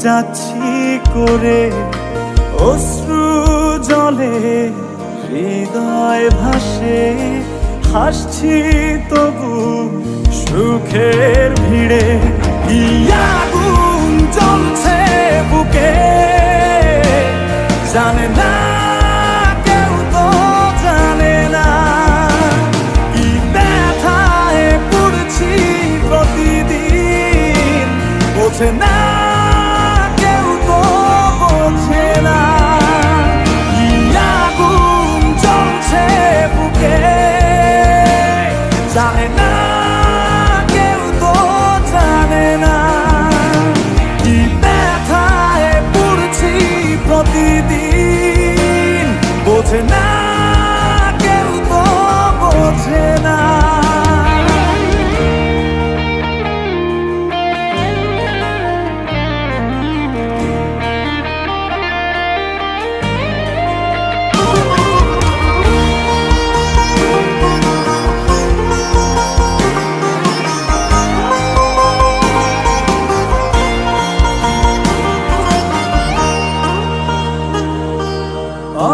যাচ্ছি করে অশ্রু জলে হৃদয় ভাসে, হাসছি তবু সুখের ভিড়ে। কি আগুন জ্বলছে বুকে জানে না কেউ, তো জানে না কি ব্যথায় পড়ছি প্রতিদিন, বোঝে না কেউ, তো বোঝে না। কি আগুন জ্বলছে বুকে জানে না কেউ, তো জানে না কি ব্যথায় পড়ছি প্রতিদিন, বোঝে না কেউ, তো বোঝে না।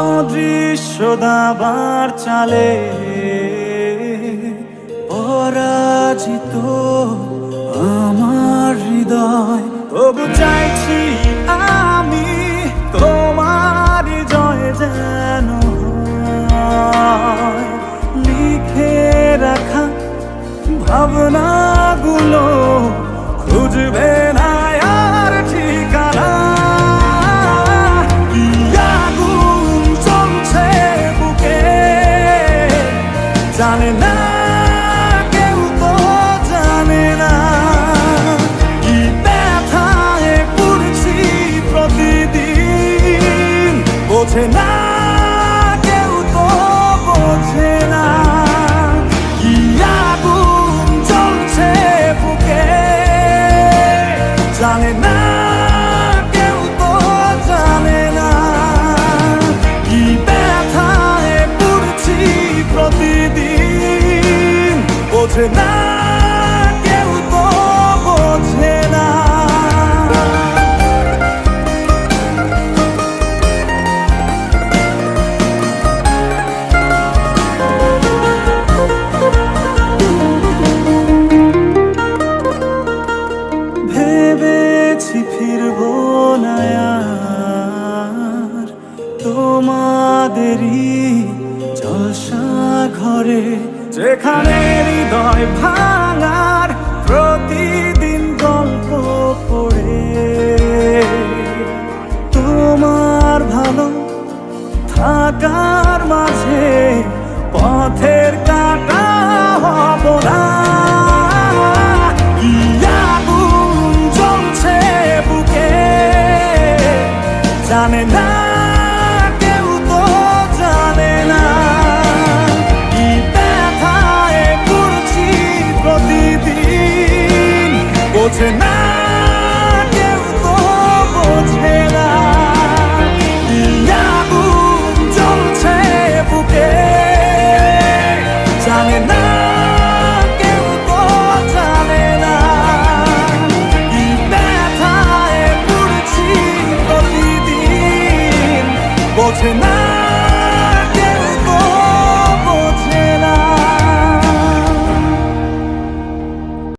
অদৃশ্য দাবার চালে পরাজিত আমার হৃদয়, তবু চাইছি আমি তোমার জয় যেন হয়। লিখে রাখা ভাবনাগুলো খুঁজবে না আর ঠিকানা। জানে না কেউ, তো জানে না কি ব্যথায় পড়ছি প্রতিদিন, বোঝে না কেউ, তো বোঝে না। কি আগুন জ্বলছে বুকে জানে না কেউ, তো জানে না কি ব্যথায় পড়ছি প্রতিদিন, বোঝে না কেউ, তো বোঝে না। ভেবেছি ফিরবো না আর তোমাদেরই জলসা ঘরে, যেখানে হৃদয় ভাঙার প্রতিদিন গল্প পড়ে। তোমার ভালো থাকার মাঝে পথের কাঁটা হব না। কি আগুন জ্বলছে বুকে জানে না কেউ, তো জানে না কি ব্যথায় পড়ছি প্রতিদিন, বোঝে না কেউ, তো বোঝে না। কি আগুন জ্বলছে বুকে জানে না